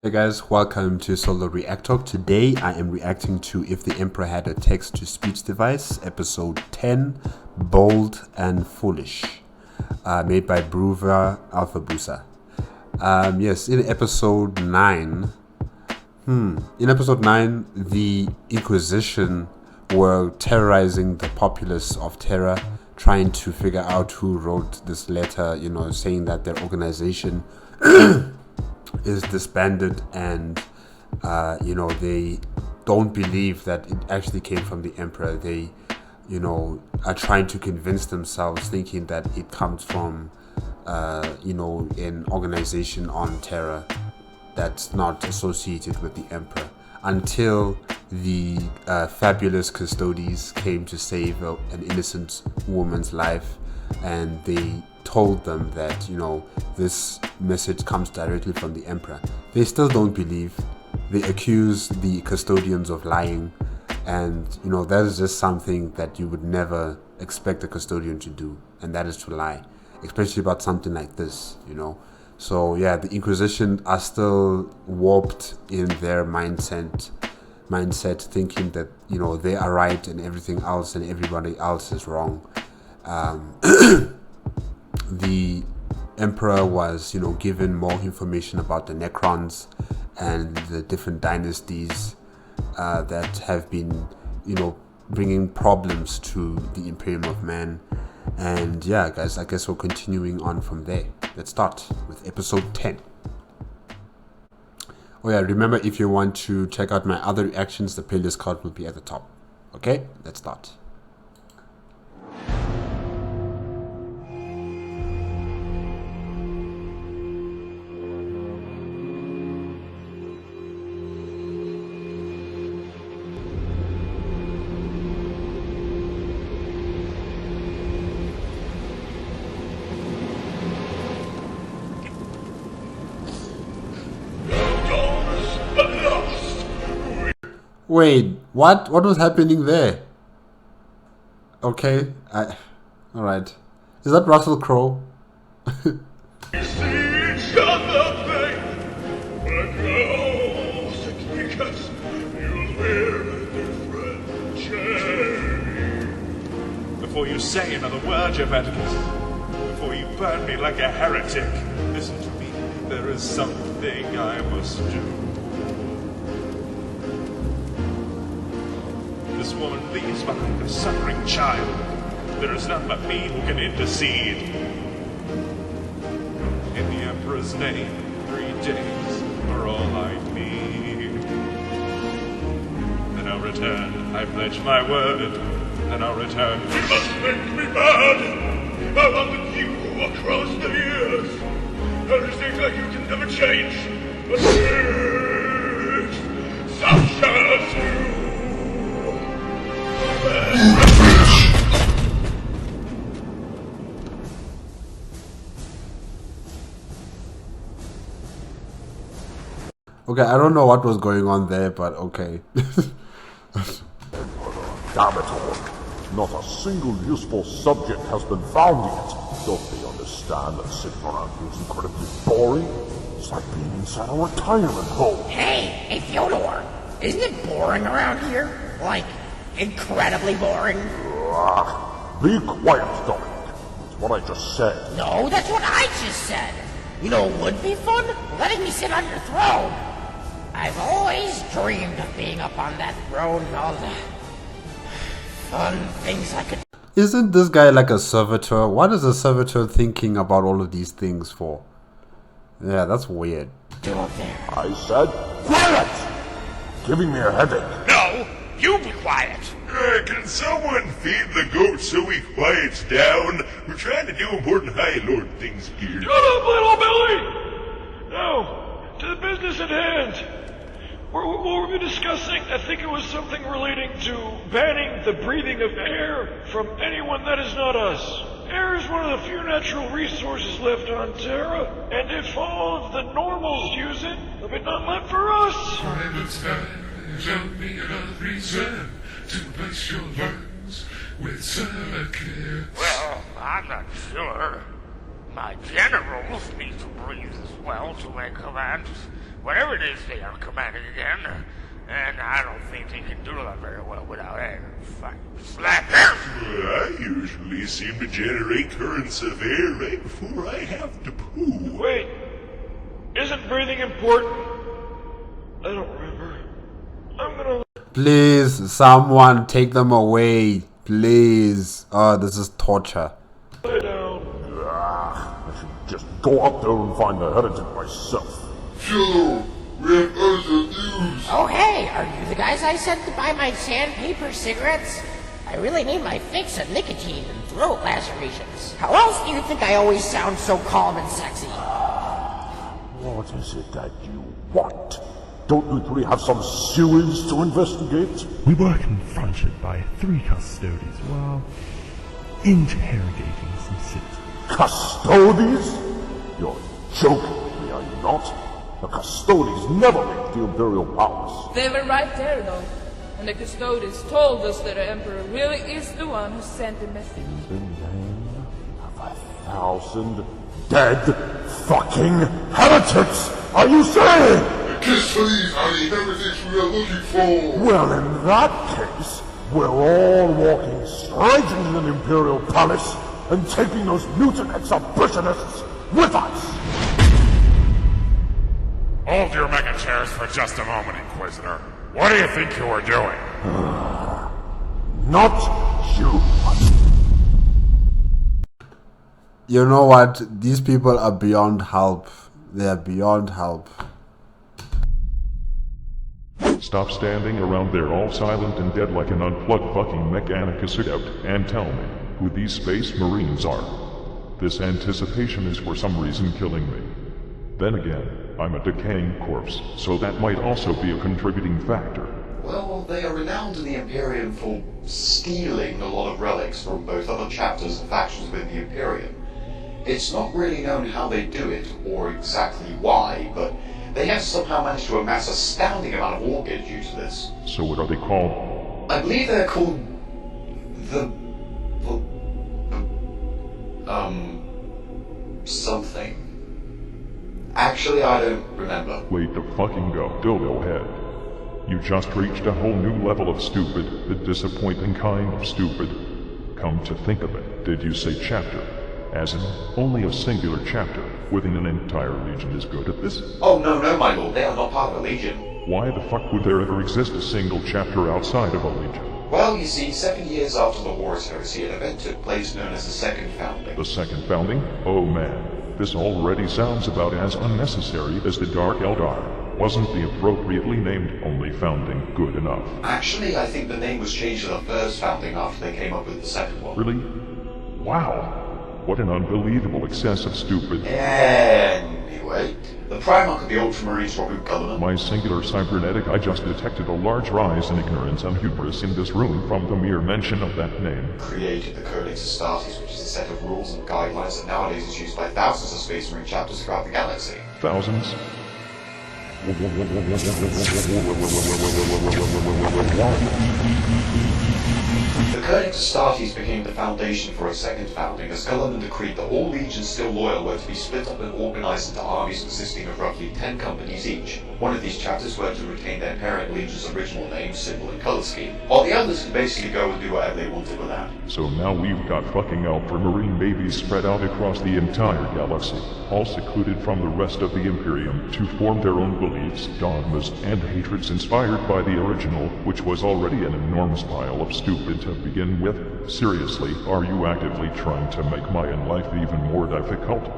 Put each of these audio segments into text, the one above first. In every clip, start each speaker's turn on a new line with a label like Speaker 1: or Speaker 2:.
Speaker 1: Hey guys, welcome to Solo ReacTalk. Today I am reacting to If the Emperor Had a Text-to-Speech Device, episode 10, Bold and Foolish, made by Bruva Alphabusa. Yes, in episode 9, the Inquisition were terrorizing the populace of Terra, trying to figure out who wrote this letter, saying that their organization is disbanded and they don't believe that it actually came from the emperor. They are trying to convince themselves, thinking that it comes from an organization on Terra that's not associated with the emperor, until the fabulous custodies came to save an innocent woman's life, and they told them that this message comes directly from the emperor. They still don't believe. They accuse the custodians of lying, and that is just something that you would never expect a custodian to do, and that is to lie, especially about something like this. So yeah, the Inquisition are still warped in their mindset, thinking that they are right and everything else and everybody else is wrong. The emperor was given more information about the Necrons and the different dynasties that have been bringing problems to the Imperium of Man. And yeah guys, I guess we're continuing on from there. Let's start with episode 10. Oh yeah, remember, if you want to check out my other reactions, the playlist card will be at the top. Okay, let's start. Wait, what? What was happening there? Okay, alright. Is that Russell Crowe?
Speaker 2: Before you say another word, your evidence, before you burn me like a heretic, listen to me. There is something I must do. This woman leaves behind a suffering child. There is none but me who can intercede. In the Emperor's name, 3 days are all I need. Then I'll return. I pledge my word. Then I'll return. You must make me bad. I want to keep you across the years. Everything like you can never change. But this, such as you.
Speaker 1: Okay, I don't know what was going on there, but okay.
Speaker 3: Damn it all. Not a single useful subject has been found yet. Don't they understand that sitting around here is incredibly boring? It's like being inside a retirement home.
Speaker 4: Hey, Fyodor, isn't it boring around here? Like, incredibly boring?
Speaker 3: Be quiet, Dominic. It's what I just said.
Speaker 4: No, that's what I just said. You know what would be fun? Letting me sit on your throne. I've always dreamed of being up on that throne and all the fun things I could...
Speaker 1: Isn't this guy like a servitor? What is a servitor thinking about all of these things for? Yeah, that's weird.
Speaker 4: do up there.
Speaker 3: I said, quiet! Giving me a headache.
Speaker 2: No, you be quiet. Can someone feed the goat so he quiets down? We're trying to do important High Lord things here.
Speaker 5: Shut up, little Billy! Now, to the business at hand. What were we discussing? I think it was something relating to banning the breathing of air from anyone that is not us. Air is one of the few natural resources left on Terra, and if all of the normals use it, but not left for us.
Speaker 6: Private time is only a reason to place your lungs with care.
Speaker 7: Well, I'm not sure. My generals need to breathe as well to their commands. whatever it is they are commanding again. And I don't think they can do that very well without air. Fucking slap them!
Speaker 6: I usually seem to generate currents of air right before I have to poo.
Speaker 5: Wait, isn't breathing important? I don't remember. I'm gonna...
Speaker 1: Please, someone take them away. Please. Oh, this is torture.
Speaker 5: lay down.
Speaker 3: I should just go out there and find the heretic myself.
Speaker 6: Joe, we have urgent news.
Speaker 4: Oh, hey, are you the guys I sent to buy my sandpaper cigarettes? I really need my fix of nicotine and throat lacerations. How else do you think I always sound so calm and sexy?
Speaker 3: What is it that you want? Don't you three have some sewage to investigate?
Speaker 8: We were confronted by 3 custodians while interrogating some citizens.
Speaker 3: Custodies? You're joking me, are you not? The custodies never leave the Imperial Palace.
Speaker 9: They were right there, though. And the custodians told us that the Emperor really is the one who sent the message.
Speaker 3: In the name of 1,000 dead fucking heretics, are you saying?
Speaker 6: Kiss these are the heretics we are looking for.
Speaker 3: Well, in that case, we're all walking straight into the Imperial Palace and taking those mutant exhibitionists with us.
Speaker 7: Hold your mega chairs for just a moment, Inquisitor. What do you think you are doing?
Speaker 3: Not you.
Speaker 1: You know what? These people are beyond help. They are beyond help.
Speaker 10: Stop standing around there all silent and dead like an unplugged fucking Mechanicus out and tell me who these space marines are. This anticipation is for some reason killing me. Then again, I'm a decaying corpse, so that might also be a contributing factor.
Speaker 11: Well, they are renowned in the Imperium for stealing a lot of relics from both other chapters and factions within the Imperium. It's not really known how they do it, or exactly why, but they have somehow managed to amass an astounding amount of organs due to this.
Speaker 10: So what are they called?
Speaker 11: I believe they're called... something. Actually, I don't remember.
Speaker 10: Wait the fucking go, dildo head. You just reached a whole new level of stupid, the disappointing kind of stupid. Come to think of it, did you say chapter? As in, only a singular chapter within an entire legion is good at this?
Speaker 11: Oh, no, my lord, they are not part of a legion.
Speaker 10: Why the fuck would there ever exist a single chapter outside of a legion?
Speaker 11: Well, you see, 7 years after the War's Heresy, an event took place known as the Second Founding.
Speaker 10: The Second Founding? Oh man, this already sounds about as unnecessary as the Dark Eldar. Wasn't the appropriately named Only Founding good enough?
Speaker 11: Actually, I think the name was changed to the First Founding after they came up with the second one.
Speaker 10: Really? Wow. What an unbelievable excess of stupid.
Speaker 11: Anyway, the Primarch of the Ultramarines Robert Cullinan.
Speaker 10: My singular cybernetic, I just detected a large rise in ignorance and hubris in this room from the mere mention of that name.
Speaker 11: Created the Codex Astartes, which is a set of rules and guidelines that nowadays is used by thousands of Space Marine chapters throughout the galaxy.
Speaker 10: Thousands?
Speaker 11: The Codex Astartes became the foundation for a second founding, as Cullinan decreed that all legions still loyal were to be split up and organized into armies consisting of roughly 10 companies each. One of these chapters were to retain their parent legion's original name, symbol, and color scheme, while the others could basically go and do whatever they wanted with that.
Speaker 10: So now we've got fucking Ultramarine babies spread out across the entire galaxy, all secluded from the rest of the Imperium to form their own beliefs, dogmas, and hatreds inspired by the original, which was already an enormous pile of stupid to begin with. Seriously, are you actively trying to make my life even more difficult?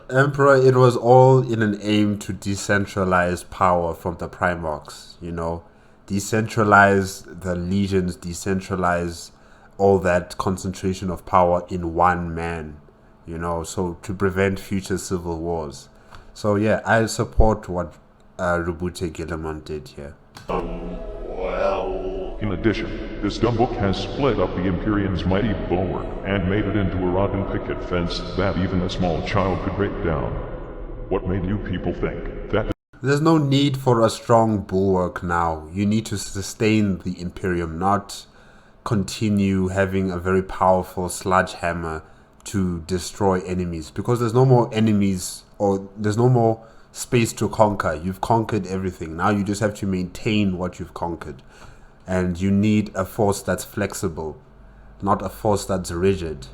Speaker 1: Emperor, it was all in an aim to decentralize power from the Primarchs, you know. Decentralize the legions, decentralize all that concentration of power in one man, you know, so to prevent future civil wars. So yeah, I support what Robute Guillemont did here.
Speaker 10: In addition, this dumb book has split up the Imperium's mighty bulwark and made it into a rotten picket fence that even a small child could break down. What made you people think that?
Speaker 1: There's no need for a strong bulwark now. You need to sustain the Imperium, not continue having a very powerful sledgehammer to destroy enemies, because there's no more enemies, or there's no more space to conquer. You've conquered everything. Now you just have to maintain what you've conquered. And you need a force that's flexible, not a force that's rigid,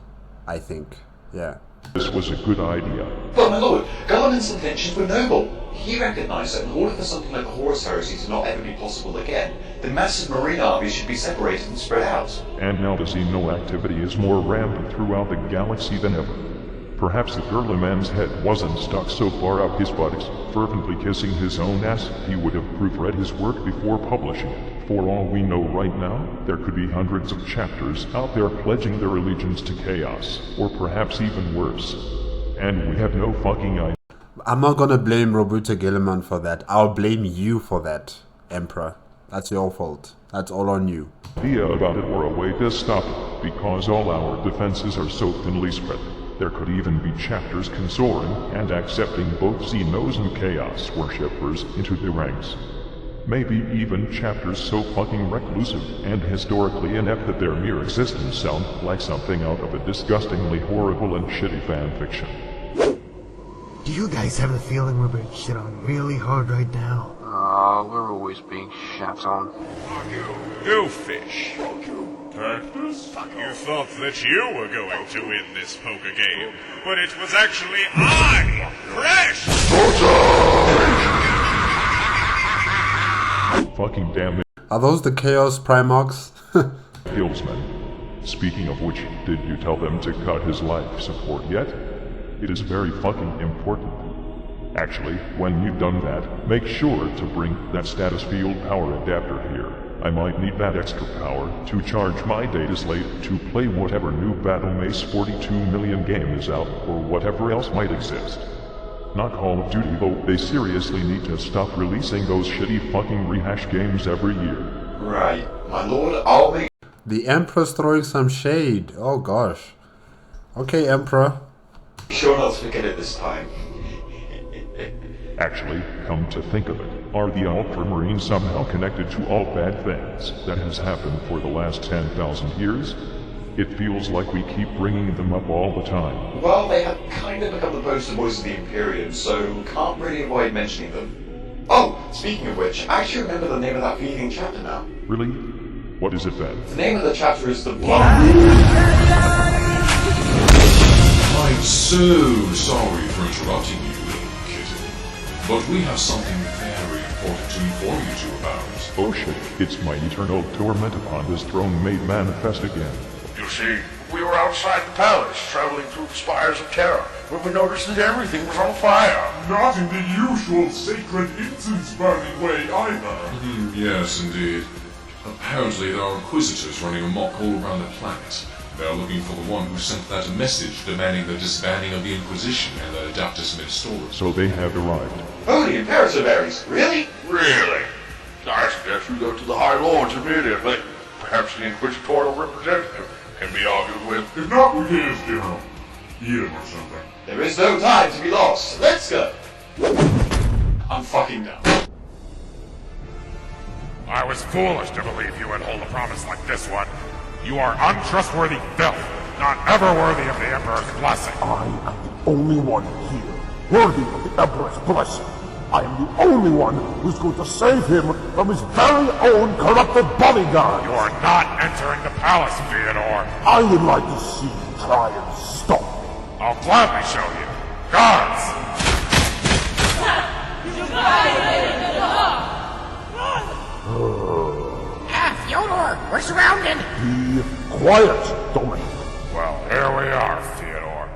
Speaker 1: I think. Yeah.
Speaker 10: This was a good idea.
Speaker 11: But my lord, Gulliman's intentions were noble. He recognized that in order for something like the Horus Heresy to not ever be possible again, the massive marine armies should be separated and spread out.
Speaker 10: And now the Xeno activity is more rampant throughout the galaxy than ever. Perhaps the Gurliman's head wasn't stuck so far up his buttocks, fervently kissing his own ass, he would have proofread his work before publishing it. For all we know right now, there could be hundreds of chapters out there pledging their allegiance to chaos, or perhaps even worse. And we have no fucking idea.
Speaker 1: I'm not gonna blame Roberto Gilliman for that. I'll blame you for that, Emperor. That's your fault. That's all on you.
Speaker 10: Idea about it or a way to stop it, because all our defenses are so thinly spread. There could even be chapters consoling and accepting both Xenos and Chaos worshippers into the ranks. Maybe even chapters so fucking reclusive and historically inept that their mere existence sounds like something out of a disgustingly horrible and shitty fanfiction.
Speaker 12: Do you guys have the feeling we're being shit on really hard right now?
Speaker 13: We're always being shat on.
Speaker 2: You fish. You thought that you were going to win this poker game, but it was actually I, Crash!
Speaker 10: Fucking damn it.
Speaker 1: Are those the Chaos Primarchs?
Speaker 10: Hillsman. Speaking of which, did you tell them to cut his life support yet? It is very fucking important. Actually, when you've done that, make sure to bring that status field power adapter here. I might need that extra power to charge my data slate to play whatever new Battle Mace 42 million game is out, or whatever else might exist. Not Call of Duty though, they seriously need to stop releasing those shitty fucking rehash games every year.
Speaker 11: Right, my lord, I'll make...
Speaker 1: The Emperor's throwing some shade. Oh gosh. Okay, Emperor.
Speaker 11: Sure not to forget it this time.
Speaker 10: Actually, come to think of it, are the Ultramarines somehow connected to all bad things that has happened for the last 10,000 years? It feels like we keep bringing them up all the time.
Speaker 11: Well, they have kind of become the poster boys of the Imperium, so can't really avoid mentioning them. Oh, speaking of which, I actually remember the name of that feeding chapter now.
Speaker 10: Really? What is it then?
Speaker 11: The name of the chapter is The Blood.
Speaker 14: I'm so sorry for interrupting you, little kitten, but we have something very important to inform you two about.
Speaker 10: Oh shit, it's my eternal torment upon this throne made manifest again.
Speaker 7: You see, we were outside the palace, traveling through the spires of Terra, when we noticed that everything was on fire.
Speaker 6: Not in the usual sacred incense-burning way either.
Speaker 14: Yes, indeed. Apparently there are inquisitors running amok all around the planet. They are looking for the one who sent that message demanding the disbanding of the Inquisition and the Adaptus Ministorum.
Speaker 10: So they have arrived.
Speaker 11: Holy Imperatorberries, really?
Speaker 7: Really? I suggest we go to the High Lords immediately. Perhaps the Inquisitorial representative can be argued with.
Speaker 6: If not, we can just, eat him or something.
Speaker 11: There is no time to be lost. Let's go. I'm fucking done.
Speaker 7: I was foolish to believe you would hold a promise like this one. You are untrustworthy filth, not ever worthy of the Emperor's blessing.
Speaker 3: I am the only one here worthy of the Emperor's blessing. I am the only one who's going to save him from his very own corrupted bodyguard.
Speaker 7: You are not entering the palace, Theodore.
Speaker 3: I would like to see you try and stop me.
Speaker 7: I'll gladly show you. Guards!
Speaker 4: Theodore, we're surrounded.
Speaker 3: Be quiet, Dominic.
Speaker 7: Well, here we are, Theodore.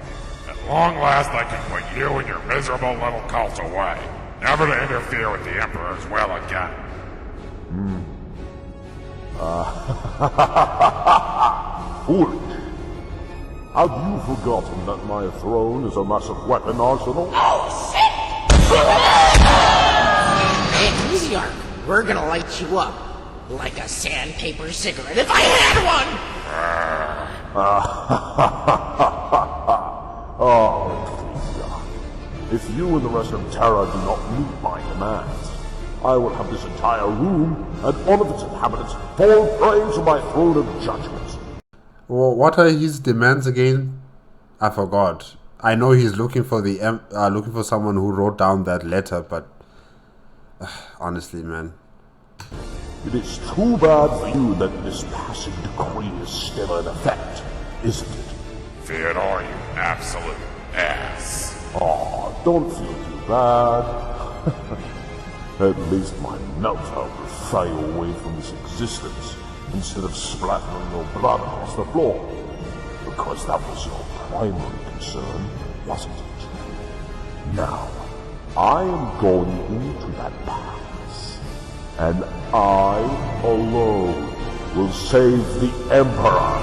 Speaker 7: At long last, I can put you and your miserable little cult away. Never to interfere with the Emperor's will again.
Speaker 3: Foolish. Have you forgotten that my throne is a massive weapon arsenal?
Speaker 4: Oh, shit! Hey, easy, Ark. We're gonna light you up. Like a sandpaper cigarette if I had one!
Speaker 3: Oh, if you and the rest of Terra do not meet my demands, I will have this entire room and all of its inhabitants fall prey to my throne of judgment.
Speaker 1: Well, what are his demands again? I forgot. I know he's looking for looking for someone who wrote down that letter, but honestly, man.
Speaker 3: It is too bad for you that this passing decree is still in effect, isn't it?
Speaker 7: Theodore, you absolute ass.
Speaker 3: Aw, don't feel too bad. At least my meltdown will fly away from this existence instead of splattering your blood across the floor. Because that was your primary concern, wasn't it? Now, I am going into that palace, and I alone will save the Emperor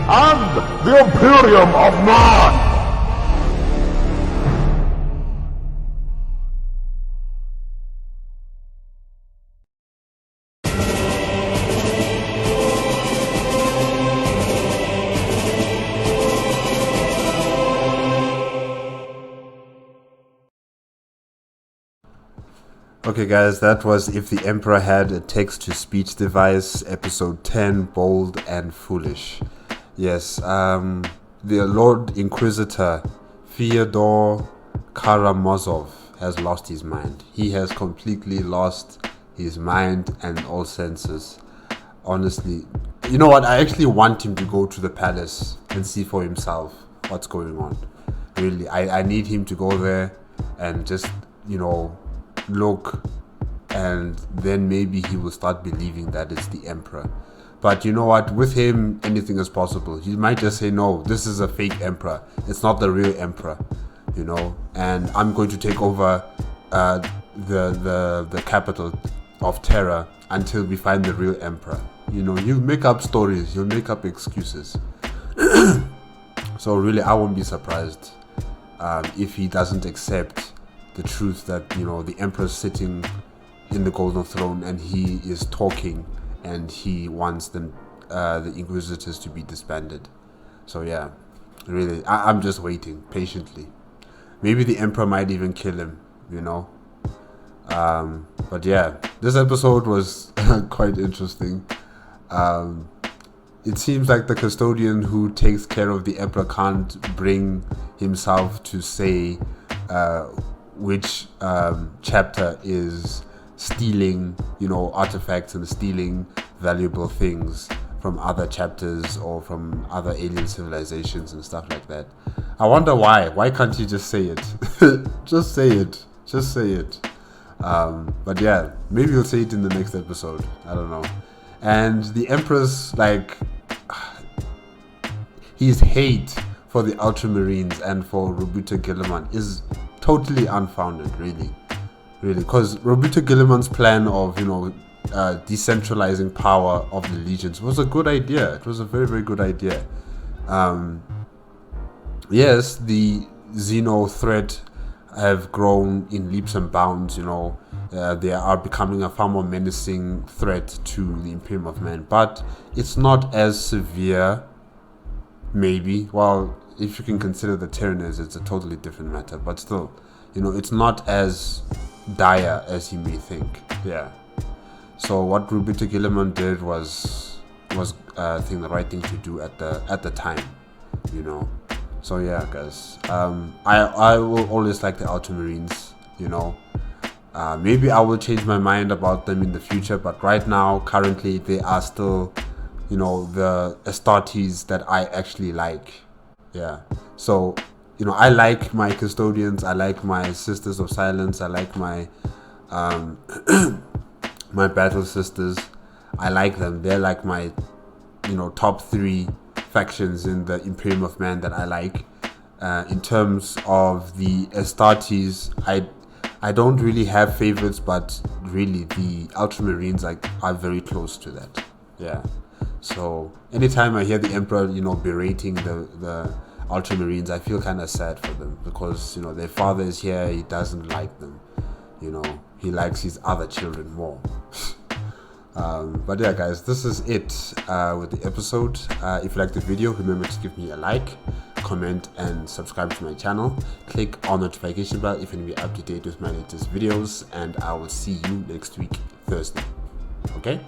Speaker 3: and the Imperium of Man!
Speaker 1: Okay guys, that was If the Emperor Had a Text-to-Speech Device, episode 10, Bold and Foolish. Yes, the Lord Inquisitor, Fyodor Karamazov, has lost his mind. He has completely lost his mind and all senses. Honestly, you know what, I actually want him to go to the palace and see for himself what's going on. Really, I need him to go there and just, you know, look, and then maybe he will start believing that it's the Emperor. But you know what, with him anything is possible. He might just say, no, this is a fake Emperor, it's not the real Emperor, you know, and I'm going to take over the capital of Terra until we find the real Emperor. You know, you make up stories, you'll make up excuses. So really, I won't be surprised if he doesn't accept the truth that, you know, the Emperor's sitting in the golden throne and he is talking and he wants them, the Inquisitors, to be disbanded. So yeah, really, I'm just waiting patiently. Maybe the Emperor might even kill him, you know. But yeah, this episode was quite interesting. It seems like the custodian who takes care of the Emperor can't bring himself to say which chapter is stealing, you know, artifacts and stealing valuable things from other chapters or from other alien civilizations and stuff like that. I wonder why. Why can't you just say it? Just say it. Just say it. But yeah, maybe we'll say it in the next episode. I don't know. And the Emperor's, like, his hate for the Ultramarines and for Roberto Guilliman is totally unfounded, really, because Roberto Guilliman's plan of, you know, decentralizing power of the legions was a good idea. It was a very, very good idea. Yes, the Xeno threat have grown in leaps and bounds, you know. They are becoming a far more menacing threat to the Imperium of Man, but it's not as severe, maybe. Well, if you can consider the Terraners, it's a totally different matter, but still, you know, it's not as dire as you may think. Yeah. So what Roberto Guilliman did was I think the right thing to do at the time, you know. So yeah, guys, I will always like the Ultramarines, you know. Maybe I will change my mind about them in the future, but right now, currently, they are still, you know, the Astartes that I actually like. Yeah. So, you know, I like my custodians, I like my Sisters of Silence, I like my my Battle Sisters. I like them. They're like my, you know, top 3 factions in the Imperium of Man that I like. In terms of the Astartes, I don't really have favorites, but really the Ultramarines are very close to that. Yeah. So anytime I hear the Emperor, you know, berating the Ultramarines, I feel kind of sad for them, because, you know, their father is here, he doesn't like them, you know, he likes his other children more. But yeah, guys, this is it with the episode. If you like the video, remember to give me a like, comment, and subscribe to my channel. Click on the notification bell if you want to be up to date with my latest videos, and I will see you next week, Thursday. Okay?